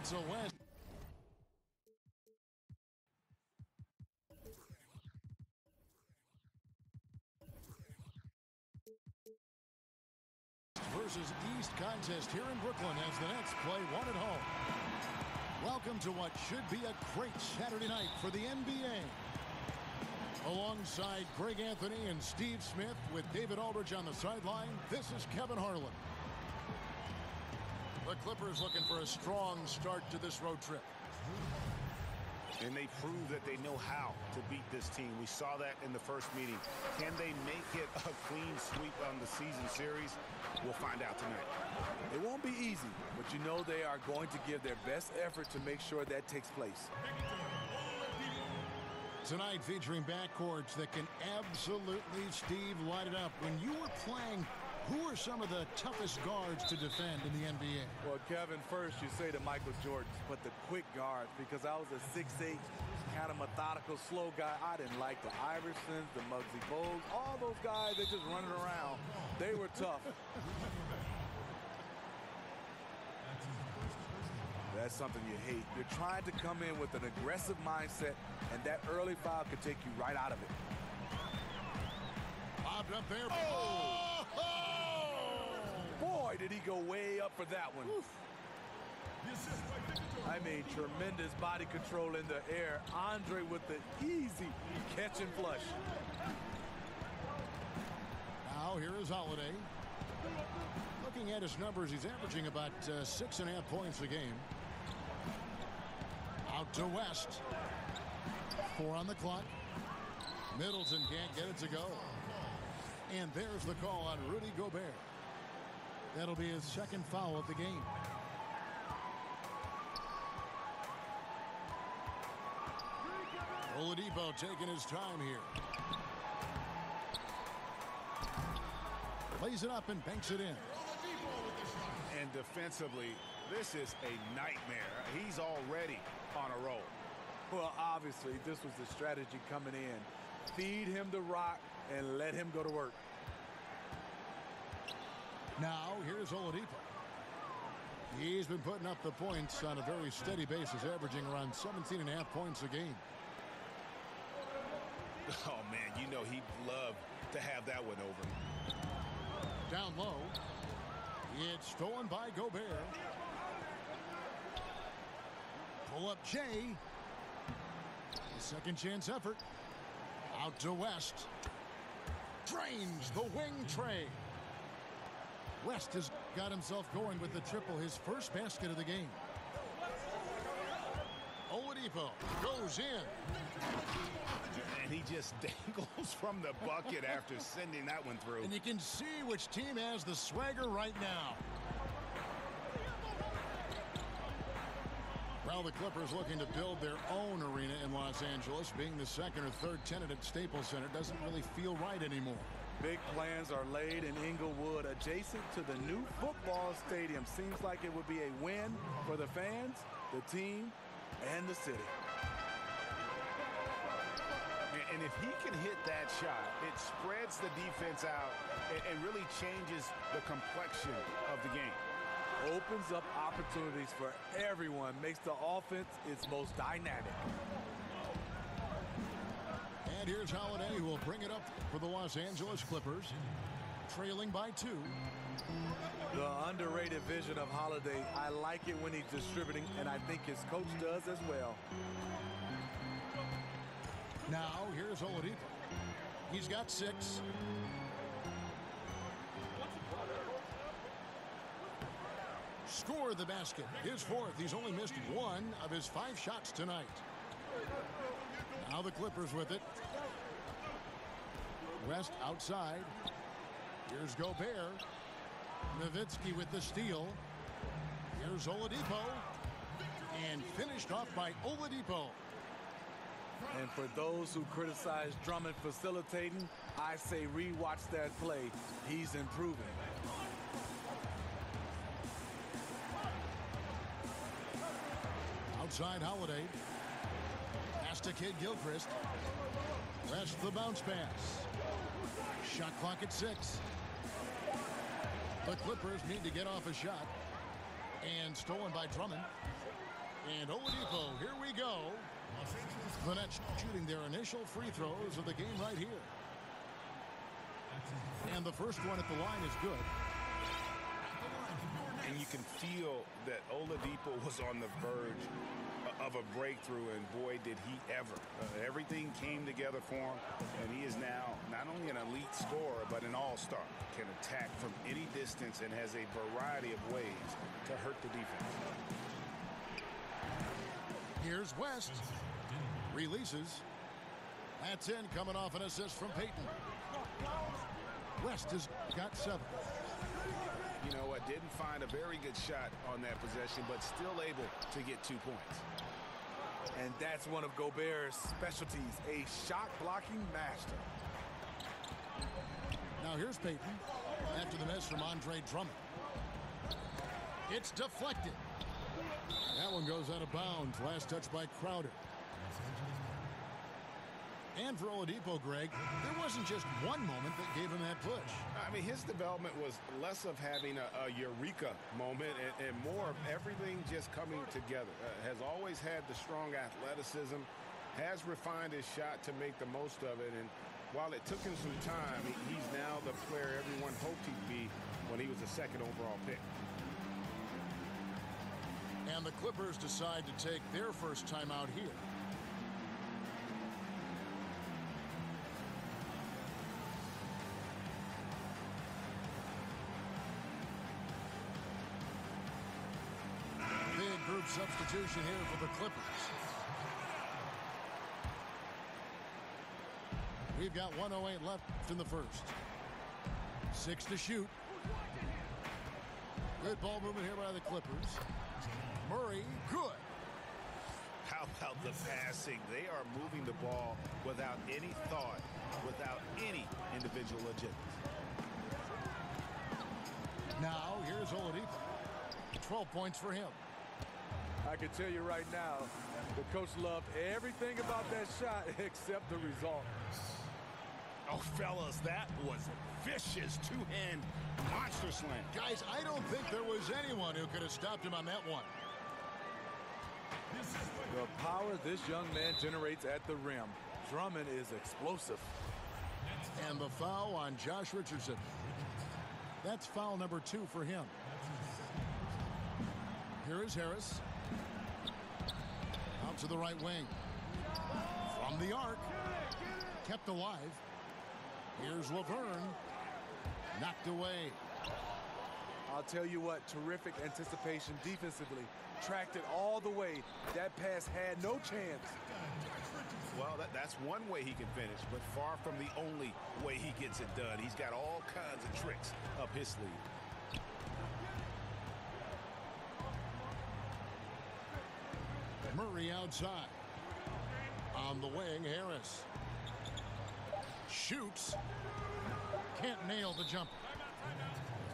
It's a West. Versus East contest here in Brooklyn as the Nets play one at home. Welcome to what should be a great Saturday night for the NBA. Alongside Greg Anthony and Steve Smith with David Aldridge on the sideline, this is Kevin Harlan. The Clippers looking for a strong start to this road trip. And they prove that they know how to beat this team. We saw that in the first meeting. Can they make it a clean sweep on the season series? We'll find out tonight. It won't be easy, but you know they are going to give their best effort to make sure that takes place. Tonight featuring backcourts that can absolutely, Steve, light it up. When you were playing, who are some of the toughest guards to defend in the NBA? Well, Kevin, first you say the Michael Jordans, but the quick guards, because I was a 6'8", kind of methodical, slow guy. I didn't like the Iversons, the Muggsy Bogues, all those guys that just running around. They were tough. That's something you hate. You're trying to come in with an aggressive mindset, and that early foul could take you right out of it. Bobbed up there. Oh! Boy, did he go way up for that one. Oof. I mean, tremendous body control in the air. Andre with the easy catch and flush. Now here is Holiday. Looking at his numbers, he's averaging about 6.5 points a game. Out to West. 4 on the clock. Middleton can't get it to go. And there's the call on Rudy Gobert. That'll be his second foul of the game. Oladipo taking his time here. Plays it up and banks it in. And defensively, this is a nightmare. He's already on a roll. Well, obviously, this was the strategy coming in. Feed him the rock and let him go to work. Now, here's Oladipo. He's been putting up the points on a very steady basis, averaging around 17.5 points a game. Oh, man, you know he'd love to have that one over. Down low. It's stolen by Gobert. Pull up Jay. Second chance effort. Out to West. Drains the wing tray. West has got himself going with the triple, his first basket of the game. Oladipo goes in. And he just dangles from the bucket after sending that one through. And you can see which team has the swagger right now. Well, the Clippers looking to build their own arena in Los Angeles. Being the second or third tenant at Staples Center doesn't really feel right anymore. Big plans are laid in Inglewood, adjacent to the new football stadium. Seems like it would be a win for the fans, the team, and the city. And if he can hit that shot, it spreads the defense out and really changes the complexion of the game. Opens up opportunities for everyone, makes the offense its most dynamic. And here's Holiday, who will bring it up for the Los Angeles Clippers, trailing by 2. The underrated vision of Holiday. I like it when he's distributing, and I think his coach does as well. Now, here's Oladipo. He's got 6. Score the basket. His 4th. He's only missed 1 of his 5 shots tonight. Now the Clippers with it. West outside. Here's Gobert. Nowitzki with the steal. Here's Oladipo. And finished off by Oladipo. And for those who criticize Drummond facilitating, I say rewatch that play. He's improving. Outside Holiday. Pass to Kid Gilchrist. West the bounce pass. Shot clock at 6. The Clippers need to get off a shot. And stolen by Drummond. And Oladipo, here we go. The Nets shooting their initial free throws of the game right here. And the first one at the line is good. And you can feel that Oladipo was on the verge of a breakthrough, and boy, did he ever. Everything came together for him, and he is now not only an elite scorer, but an all-star. Can attack from any distance and has a variety of ways to hurt the defense. Here's West. Releases. That's in, coming off an assist from Payton. West has got 7. You know what? Didn't find a very good shot on that possession, but still able to get 2 points. And that's one of Gobert's specialties, a shot-blocking master. Now here's Payton after the miss from Andre Drummond. It's deflected. That one goes out of bounds. Last touch by Crowder. And for Oladipo, Greg, there wasn't just one moment that gave him that push. I mean, his development was less of having a eureka moment and more of everything just coming together. Has always had the strong athleticism, has refined his shot to make the most of it. And while it took him some time, he's now the player everyone hoped he'd be when he was the second overall pick. And the Clippers decide to take their first time out here. Big group substitution here for the Clippers. We've got 1:08 left in the first. 6 to shoot. Good ball movement here by the Clippers. Murray, good. How about the passing? They are moving the ball without any thought, without any individual agenda. Now, here's Oladipo. 12 points for him. I can tell you right now, the coach loved everything about that shot except the result. Oh, fellas, that was vicious two-hand monster slam. Guys, I don't think there was anyone who could have stopped him on that one. The power this young man generates at the rim. Drummond is explosive. And the foul on Josh Richardson. That's foul number 2 for him. Here is Harris. Out to the right wing. From the arc. Kept alive. Here's Laverne. Knocked away. I'll tell you what, terrific anticipation defensively. Tracked it all the way. That pass had no chance. Well, that's one way he can finish, but far from the only way he gets it done. He's got all kinds of tricks up his sleeve. Murray outside. On the wing, Harris. Shoots. Can't nail the jumper.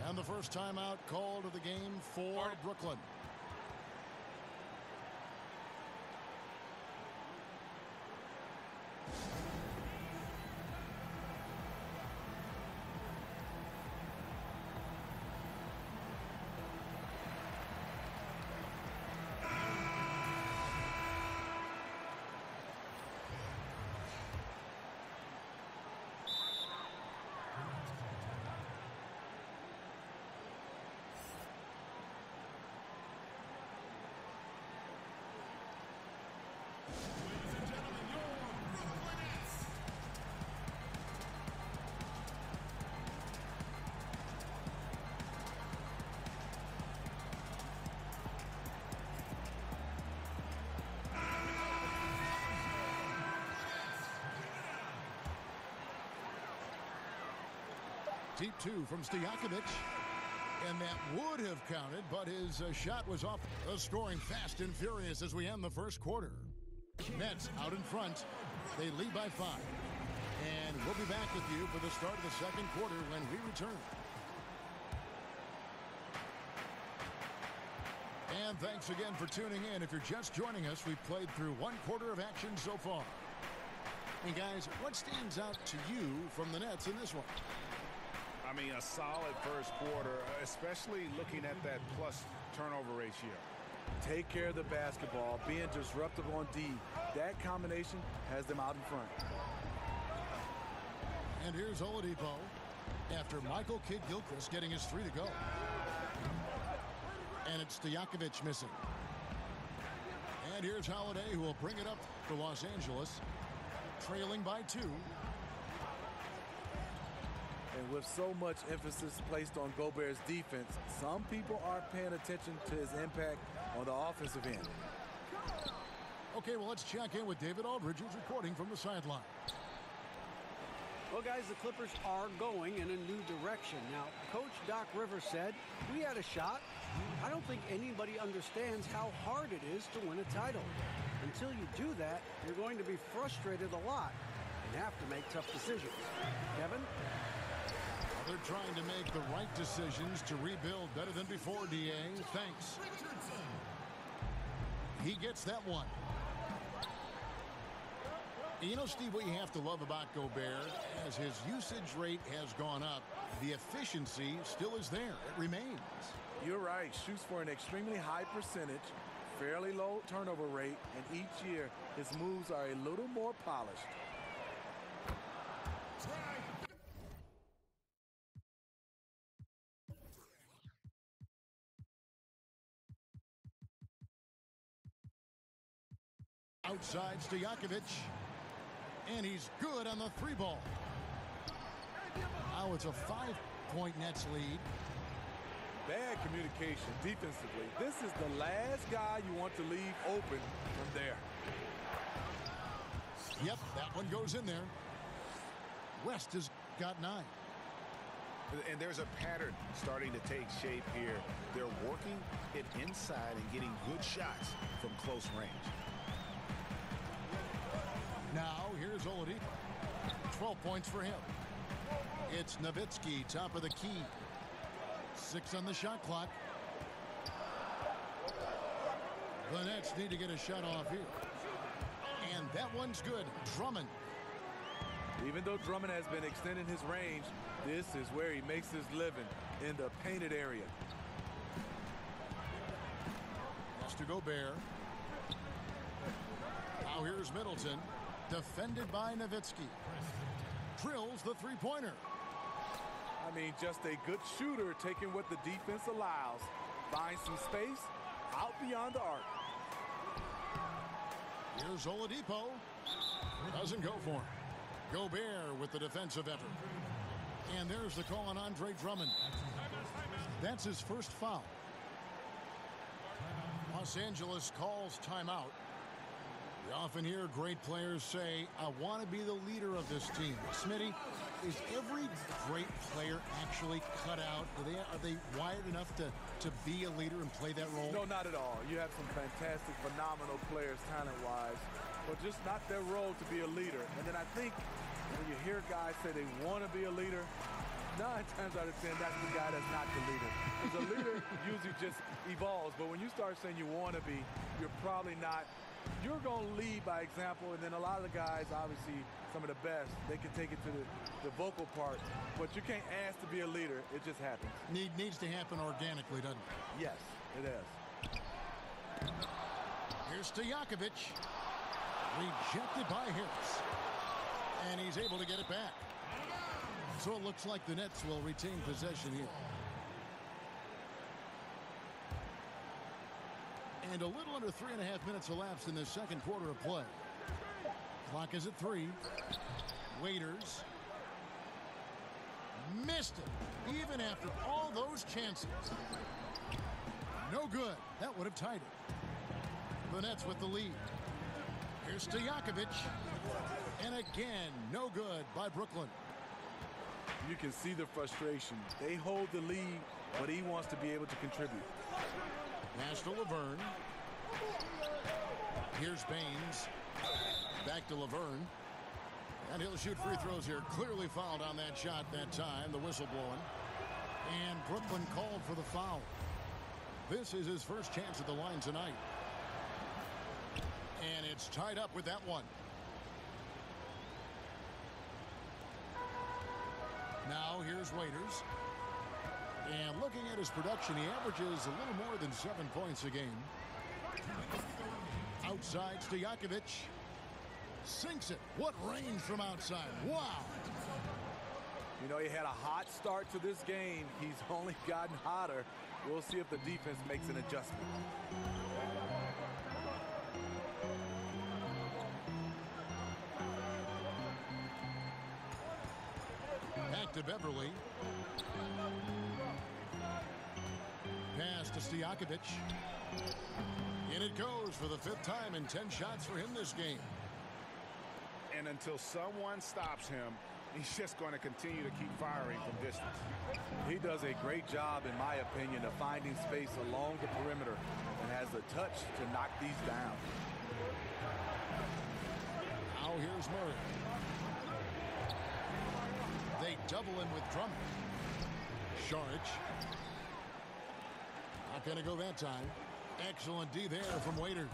And the first timeout called of the game for Brooklyn. Deep 2 from Stojakovic. And that would have counted, but his shot was off. Scoring fast and furious as we end the first quarter. Nets out in front. They lead by 5. And we'll be back with you for the start of the second quarter when we return. And thanks again for tuning in. If you're just joining us, we've played through 1 quarter of action so far. And guys, what stands out to you from the Nets in this one? I mean, a solid first quarter, especially looking at that plus turnover ratio. take care of the basketball, being disruptive on D. That combination has them out in front. And here's Oladipo after Michael Kidd-Gilchrist getting his 3 to go. And it's Stojakovic missing. And here's Holiday, who will bring it up for Los Angeles, trailing by 2. And with so much emphasis placed on Gobert's defense, some people aren't paying attention to his impact on the offensive end. Okay, well, let's check in with David Aldridge, who's reporting from the sideline. Well, guys, the Clippers are going in a new direction. Now, Coach Doc Rivers said, we had a shot. I don't think anybody understands how hard it is to win a title. Until you do that, you're going to be frustrated a lot and have to make tough decisions. Kevin? They're trying to make the right decisions to rebuild better than before, DA. Thanks. He gets that one. You know, Steve, what you have to love about Gobert, as his usage rate has gone up, the efficiency still is there. It remains. You're right. Shoots for an extremely high percentage, fairly low turnover rate, and each year his moves are a little more polished. Outside Stojakovic. And he's good on the 3 ball. Now it's a 5-point Nets lead. Bad communication defensively. This is the last guy you want to leave open from there. Yep, that one goes in there. West has got 9. And there's a pattern starting to take shape here. They're working it inside and getting good shots from close range. Now, here's Oladipo. 12 points for him. It's Nowitzki, top of the key. 6 on the shot clock. The Nets need to get a shot off here. And that one's good. Drummond. Even though Drummond has been extending his range, this is where he makes his living, in the painted area. Has to Gobert. Now here's Middleton. Defended by Nowitzki. Drills the 3-pointer. I mean, just a good shooter taking what the defense allows. Finds some space out beyond the arc. Here's Oladipo. Doesn't go for him. Gobert with the defensive effort. And there's the call on Andre Drummond. That's his first foul. Los Angeles calls timeout. We often hear great players say, I want to be the leader of this team. Smitty, is every great player actually cut out? Are they wired enough to be a leader and play that role? No, not at all. You have some fantastic, phenomenal players talent-wise, but just not their role to be a leader. And then I think when you hear guys say they want to be a leader, 9 times out of 10, that's the guy that's not the leader. Because a leader usually just evolves, but when you start saying you want to be, you're probably not. You're going to lead by example, and then a lot of the guys, obviously, some of the best, they can take it to the vocal part, but you can't ask to be a leader. It just happens. Needs to happen organically, doesn't it? Yes, it does. Here's Stojakovic. Rejected by Harris. And he's able to get it back. So it looks like the Nets will retain possession here. And a little under 3.5 minutes elapsed in the second quarter of play. Clock is at 3. Waiters. Missed it, even after all those chances. No good. That would have tied it. The Nets with the lead. Here's Stojakovic. And again, no good by Brooklyn. You can see the frustration. They hold the lead, but he wants to be able to contribute. Pass to Laverne. Here's Baines. Back to Laverne. And he'll shoot free throws here. Clearly fouled on that shot that time. The whistle blowing. And Brooklyn called for the foul. This is his first chance at the line tonight. And it's tied up with that one. Now here's Waiters. And looking at his production, he averages a little more than 7 points a game. Outside Stojakovic. Sinks it. What range from outside. Wow. You know, he had a hot start to this game. He's only gotten hotter. We'll see if the defense makes an adjustment. Back to Beverly. Pass to Stojakovic. In it goes for the 5th time in 10 shots for him this game. And until someone stops him, he's just going to continue to keep firing from distance. He does a great job, in my opinion, of finding space along the perimeter and has the touch to knock these down. Now here's Murray. They double him with Drummond. Saric. Not going to go that time. Excellent D there from Waiters.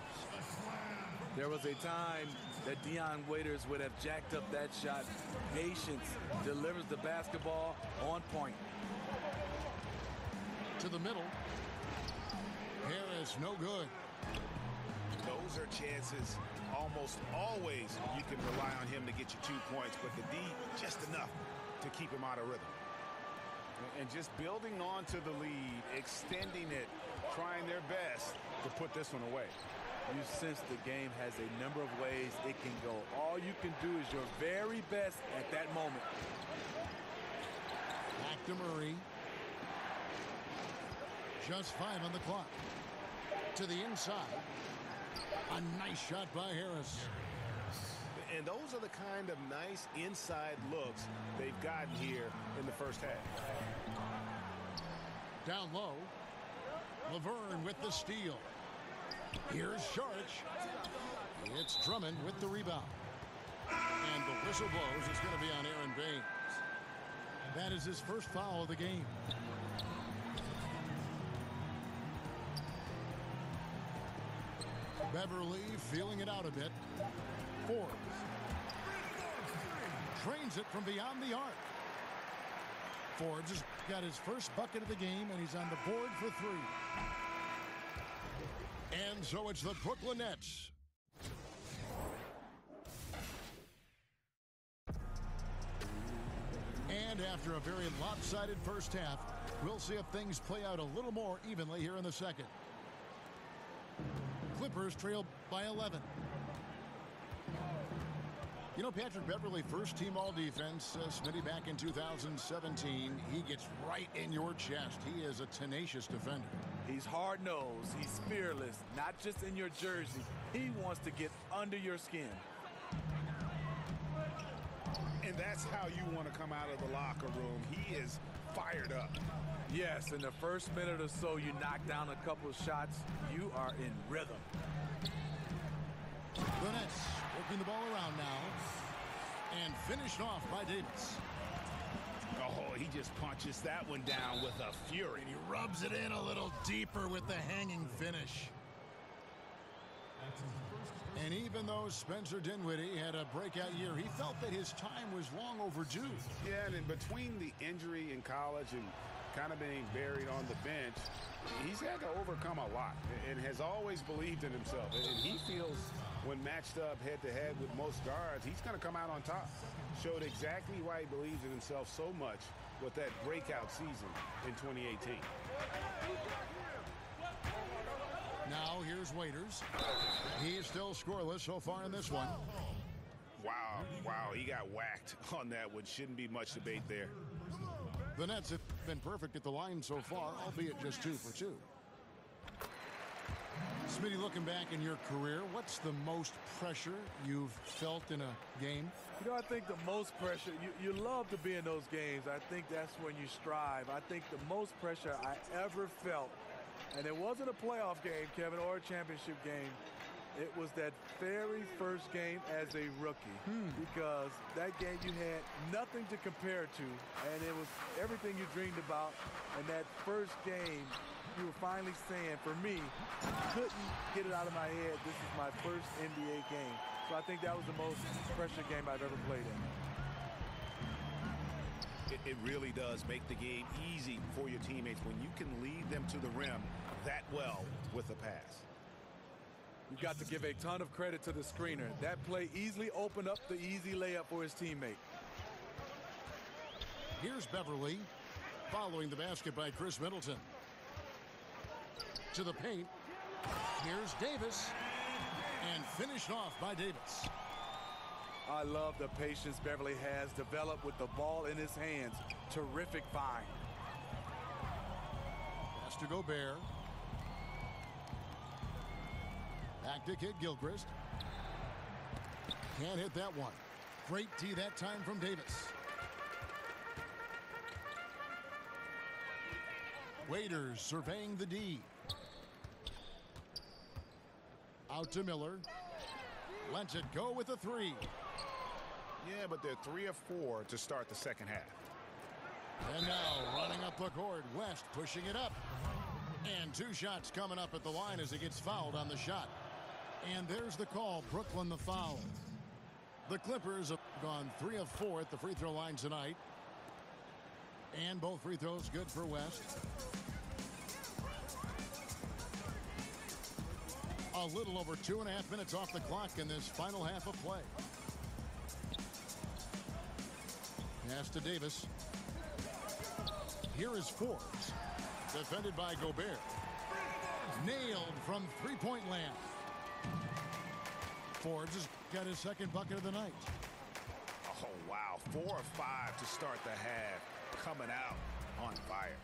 There was a time that Dion Waiters would have jacked up that shot. Patience delivers the basketball on point. To the middle. Harris, no good. Those are chances almost always you can rely on him to get you 2 points, but the D just enough to keep him out of rhythm. And just building on to the lead, extending it, trying their best to put this one away. You sense the game has a number of ways it can go. All you can do is your very best at that moment. Back to Murray. Just 5 on the clock. To the inside. A nice shot by Harris. And those are the kind of nice inside looks they've gotten here in the first half. Down low. Laverne with the steal. Here's Saric. It's Drummond with the rebound. And the whistle blows. It's going to be on Aaron Baines. That is his first foul of the game. Beverly feeling it out a bit. Forbes. Trains it from beyond the arc. Forbes has got his first bucket of the game, and he's on the board for 3. And so it's the Brooklyn Nets. And after a very lopsided first half, we'll see if things play out a little more evenly here in the second. Clippers trail by 11. You know, Patrick Beverly, first team all-defense, Smitty back in 2017. He gets right in your chest. He is a tenacious defender. He's hard-nosed. He's fearless, not just in your jersey. He wants to get under your skin. And that's how you want to come out of the locker room. He is fired up. Yes, in the first minute or so, you knock down a couple of shots. You are in rhythm. The Nets working the ball around now. And finished off by Davis. Oh, he just punches that one down with a fury. And he rubs it in a little deeper with the hanging finish. And even though Spencer Dinwiddie had a breakout year, he felt that his time was long overdue. Yeah, and in between the injury in college and kind of being buried on the bench, he's had to overcome a lot and has always believed in himself. And he feels when matched up head-to-head with most guards, he's going to come out on top. Showed exactly why he believes in himself so much with that breakout season in 2018. Now here's Waiters. He is still scoreless so far in this one. Wow, he got whacked on that one. Shouldn't be much debate there. The Nets have been perfect at the line so far, albeit just 2 for 2. Smitty, looking back in your career, what's the most pressure you've felt in a game? You know, I think the most pressure, you love to be in those games. I think that's when you strive. I think the most pressure I ever felt, and it wasn't a playoff game, Kevin, or a championship game. It was that very first game as a rookie, because that game you had nothing to compare to, and it was everything you dreamed about. And that first game, you were finally saying, for me, couldn't get it out of my head, this is my first NBA game. So I think that was the most pressure game I've ever played in. It really does make the game easy for your teammates when you can lead them to the rim that well with a pass. You've got to give a ton of credit to the screener. That play easily opened up the easy layup for his teammate. Here's Beverly, following the basket by Chris Middleton. To the paint. Here's Davis. And finished off by Davis. I love the patience Beverly has developed with the ball in his hands. Terrific find. Pass to Gobert. Back to Kid Gilchrist. Can't hit that one. Great D that time from Davis. Waiters surveying the D. Out to Miller. Lets it go with a three. Yeah, but they're 3 of 4 to start the second half. And now running up the court, West pushing it up. And 2 shots coming up at the line as he gets fouled on the shot. And there's the call, Brooklyn the foul. The Clippers have gone 3 of 4 at the free throw line tonight. And both free throws good for West. A little over 2.5 minutes off the clock in this final half of play. Pass to Davis. Here is Forbes. Defended by Gobert. Nailed from three-point land. Forbes has got his second bucket of the night. Oh, wow. 4 of 5 to start the half. Coming out on fire.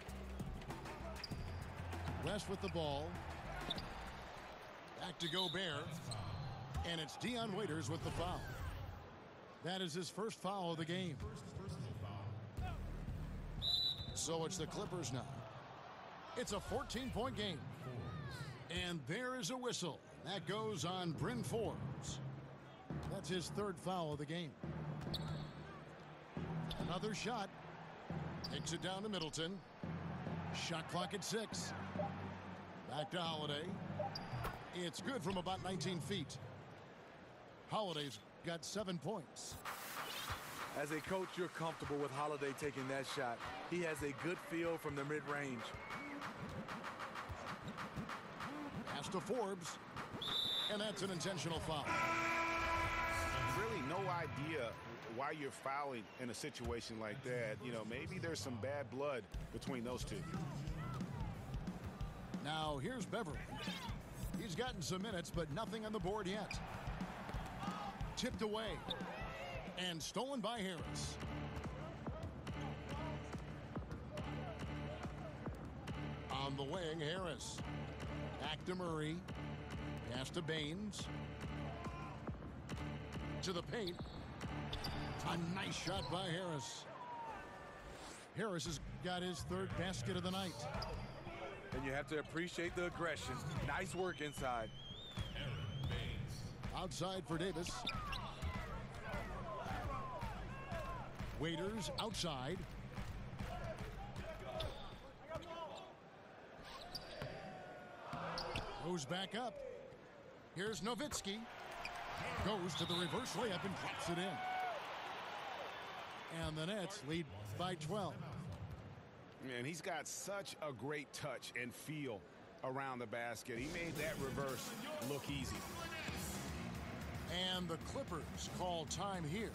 West with the ball. Back to Gobert. And it's Dion Waiters with the foul. That is his first foul of the game. So it's the Clippers now. It's a 14-point game. And there is a whistle. That goes on Bryn Forbes. That's his third foul of the game. Another shot. Takes it down to Middleton. Shot clock at 6. Back to Holiday. It's good from about 19 feet. Holiday's got 7 points. As a coach, you're comfortable with Holiday taking that shot. He has a good feel from the mid-range. Pass to Forbes. And that's an intentional foul. Really no idea why you're fouling in a situation like that. You know, maybe there's some bad blood between those two. Now here's Beverly. He's gotten some minutes, but nothing on the board yet. Tipped away. And stolen by Harris. On the wing, Harris. Back to Murray. Pass to Baines. To the paint. A nice shot by Harris. Harris has got his third basket of the night. And you have to appreciate the aggression. Nice work inside. Outside for Davis. Waiters outside. Goes back up. Here's Nowitzki. Goes to the reverse layup and drops it in. And the Nets lead by 12. And he's got such a great touch and feel around the basket. He made that reverse look easy. And the Clippers call time here.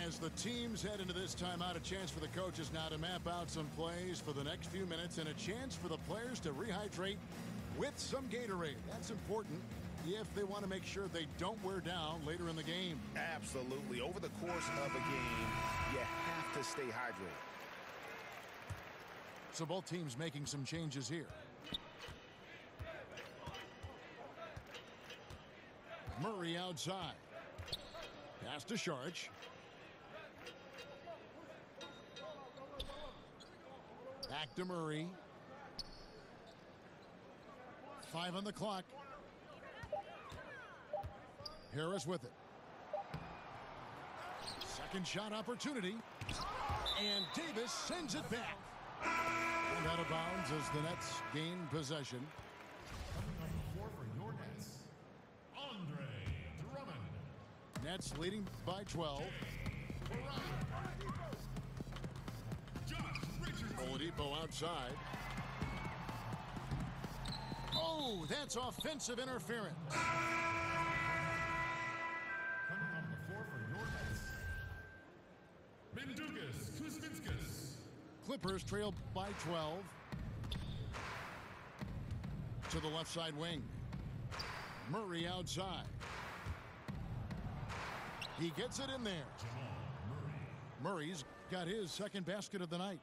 As the teams head into this timeout, a chance for the coaches now to map out some plays for the next few minutes and a chance for the players to rehydrate with some Gatorade. That's important if they want to make sure they don't wear down later in the game. Absolutely. Over the course of a game, you have to stay hydrated. So both teams making some changes here. Murray outside. Pass to Saric. Back to Murray. 5 on the clock. Harris with it. Second shot opportunity. And Davis sends it back. And out of bounds as the Nets gain possession. Coming on the floor for your Nets, Andre Drummond. Nets leading by 12. Oladipo outside. Oh, that's offensive interference. Coming on the floor for your Nets, Mindaugas Kuzminskas. Clippers trail by 12. To the left side wing. Murray outside. He gets it in there. Murray's got his second basket of the night.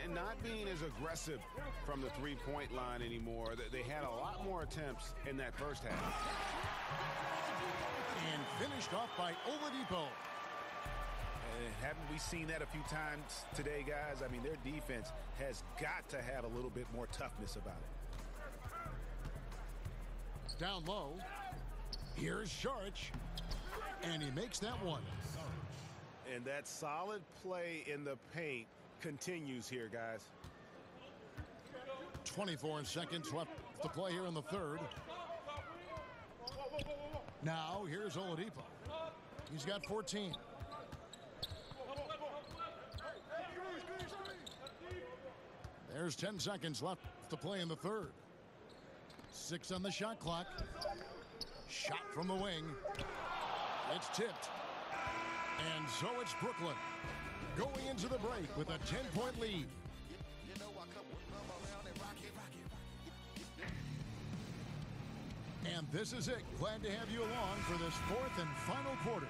And not being as aggressive from the three-point line anymore. They had a lot more attempts in that first half. And finished off by Oladipo. And haven't we seen that a few times today, guys? I mean, their defense has got to have a little bit more toughness about it. Down low. Here's Saric. And he makes that one. And that solid play in the paint continues here, guys. 24 seconds left to play here in the third. Now here's Oladipo. He's got 14. There's 10 seconds left to play in the third. 6 on the shot clock. Shot from the wing. It's tipped. And so it's Brooklyn going into the break with a 10-point lead. And this is it. Glad to have you along for this fourth and final quarter.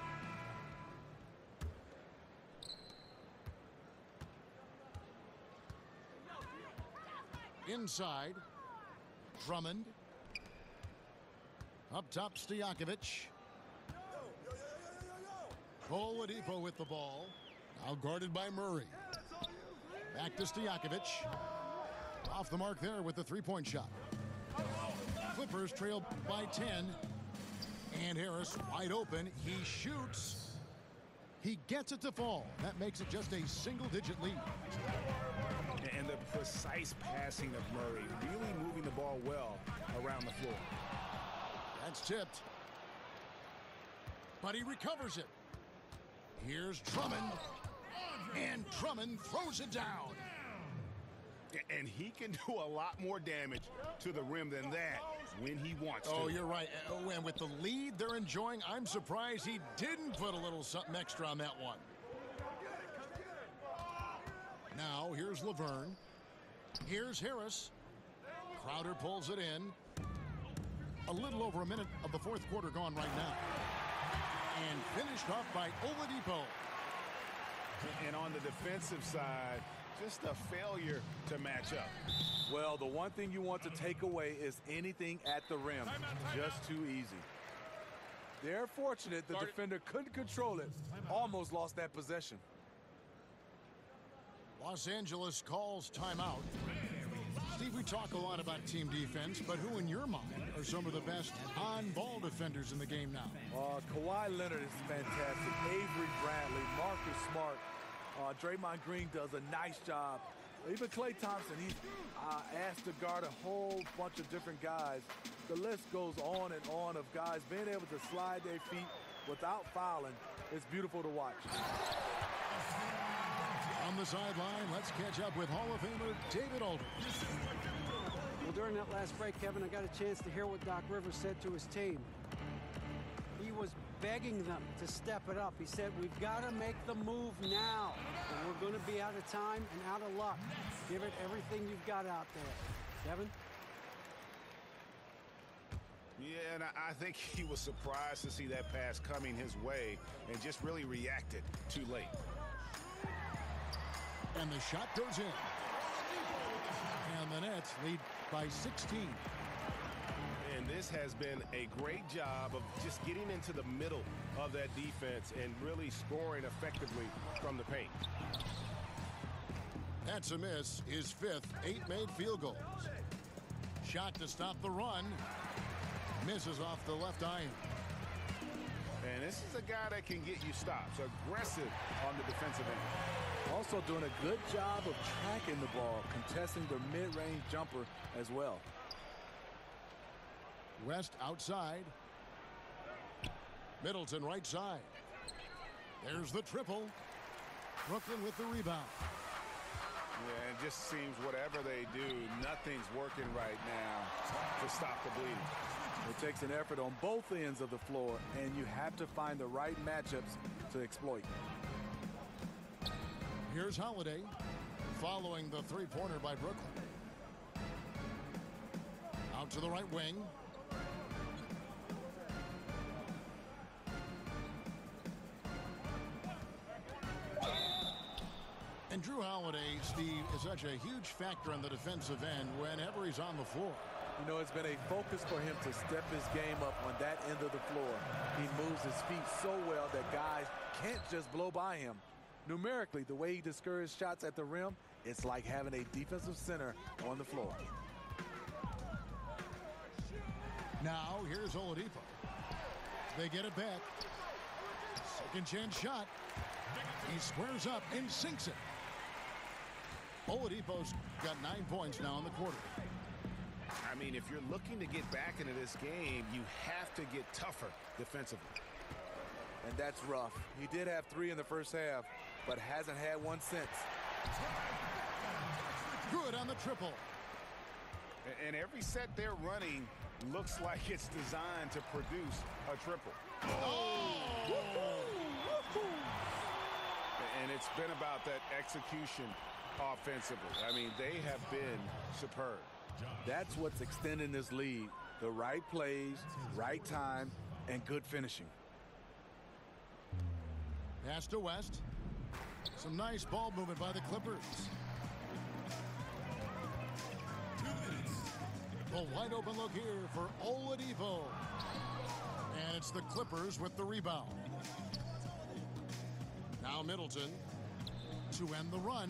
Inside, Drummond. Up top, Stojakovic. Oladipo with the ball. Now guarded by Murray. Back to Stojakovic. Off the mark there with the three-point shot. Clippers trail by 10. And Harris wide open. He shoots. He gets it to fall. That makes it just a single-digit lead. And the precise passing of Murray, really moving the ball well around the floor. That's tipped. But he recovers it. Here's Drummond. And Drummond throws it down. And he can do a lot more damage to the rim than that when he wants to. Oh, you're right. Oh, and with the lead they're enjoying, I'm surprised he didn't put a little something extra on that one. Now, here's Laverne. Here's Harris. Crowder pulls it in. A little over a minute of the fourth quarter gone right now. And finished off by Oladipo. And on the defensive side, just a failure to match up. Well, the one thing you want to take away is anything at the rim. Just too easy. They're fortunate the defender couldn't control it. Almost lost that possession. Los Angeles calls timeout. Steve, we talk a lot about team defense, but who in your mind are some of the best on-ball defenders in the game now? Kawhi Leonard is fantastic. Avery Bradley, Marcus Smart, Draymond Green does a nice job. Even Klay Thompson, he's asked to guard a whole bunch of different guys. The list goes on and on of guys being able to slide their feet without fouling. It's beautiful to watch. On the sideline, let's catch up with Hall of Famer David Aldridge. Well, during that last break, Kevin, I got a chance to hear what Doc Rivers said to his team. He was begging them to step it up. He said, we've got to make the move now. And we're going to be out of time and out of luck. Give it everything you've got out there. Kevin? Yeah, and I think he was surprised to see that pass coming his way and just really reacted too late. And the shot goes in. And the Nets lead by 16. And this has been a great job of just getting into the middle of that defense and really scoring effectively from the paint. That's a miss. His fifth, 8 made field goals. Shot to stop the run. Misses off the left iron. And this is a guy that can get you stops. Aggressive on the defensive end. Also doing a good job of tracking the ball, contesting the mid-range jumper as well. West outside. Middleton right side. There's the triple. Brooklyn with the rebound. Yeah, it just seems whatever they do, nothing's working right now to stop the bleeding. It takes an effort on both ends of the floor, and you have to find the right matchups to exploit. Here's Holiday following the three-pointer by Brooklyn. Out to the right wing. And Drew Holiday, Steve, is such a huge factor on the defensive end whenever he's on the floor. You know, it's been a focus for him to step his game up on that end of the floor. He moves his feet so well that guys can't just blow by him. Numerically, the way he discourages shots at the rim, it's like having a defensive center on the floor. Now, here's Oladipo. They get it back. Second chance shot. He squares up and sinks it. Oladipo's got 9 points now in the quarter. I mean, if you're looking to get back into this game, you have to get tougher defensively. And that's rough. He did have 3 in the first half, but hasn't had one since. Good on the triple. And every set they're running looks like it's designed to produce a triple. Oh! And it's been about that execution offensively. I mean, they have been superb. That's what's extending this lead. The right plays, right time, and good finishing. Pass to West. Some nice ball movement by the Clippers. 2 minutes. A wide open look here for Oladipo. And it's the Clippers with the rebound. Now Middleton to end the run.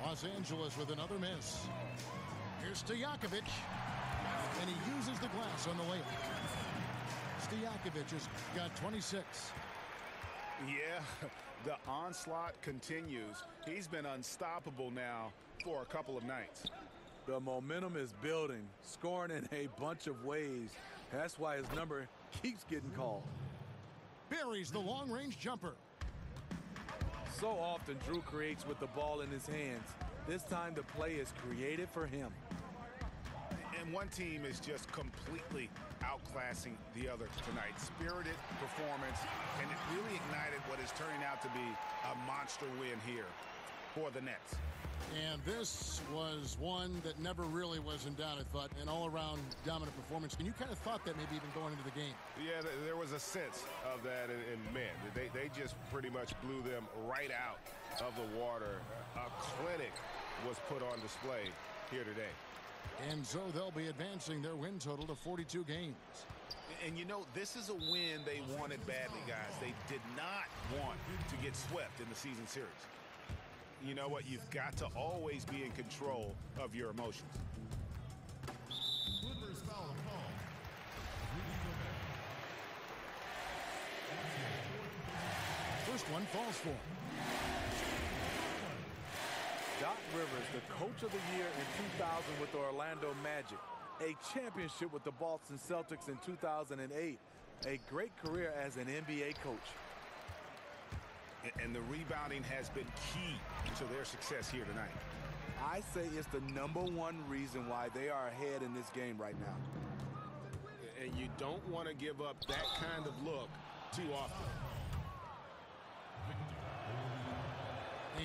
Los Angeles with another miss. Here's Stojakovic. And he uses the glass on the layup. Stojakovic has got 26. Yeah, the onslaught continues. He's been unstoppable now for a couple of nights. The momentum is building, scoring in a bunch of ways. That's why his number keeps getting called. Buries the long-range jumper. So often Drew creates with the ball in his hands. This time the play is created for him. And one team is just completely outclassing the other tonight. Spirited performance, and it really ignited what is turning out to be a monster win here for the Nets. And this was one that never really was in doubt, I thought, an all-around dominant performance. And you kind of thought that maybe even going into the game. Yeah, there was a sense of that, and man, they just pretty much blew them right out of the water. A clinic was put on display here today. And so they'll be advancing their win total to 42 games. And you know, this is a win they wanted badly, guys. They did not want to get swept in the season series. You know what? You've got to always be in control of your emotions. Clippers foul call. First one falls for him. Doc Rivers, the coach of the year in 2000 with the Orlando Magic. A championship with the Boston Celtics in 2008. A great career as an NBA coach. And the rebounding has been key to their success here tonight. I say it's the #1 reason why they are ahead in this game right now. And you don't want to give up that kind of look too often.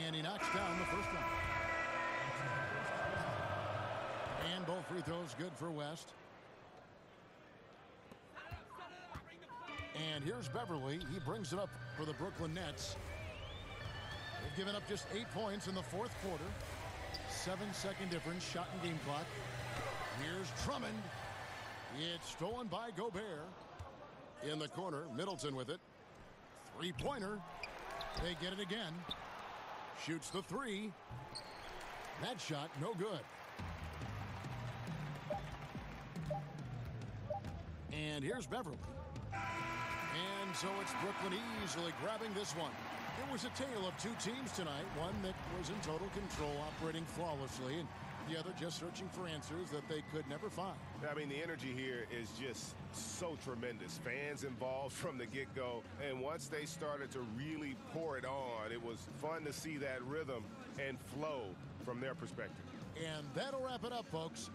And he knocks down the first one. And both free throws good for West. And here's Beverly. He brings it up for the Brooklyn Nets. They've given up just 8 points in the fourth quarter. 7-second difference, shot and game clock. Here's Drummond. It's stolen by Gobert. In the corner, Middleton with it. Three-pointer. They get it again. Shoots the three. That shot, no good. And here's Beverly. And so it's Brooklyn easily grabbing this one. It was a tale of two teams tonight. One that was in total control, operating flawlessly. And the other just searching for answers that they could never find. I mean, the energy here is just so tremendous. Fans involved from the get-go, and once they started to really pour it on, it was fun to see that rhythm and flow from their perspective. And that'll wrap it up, folks.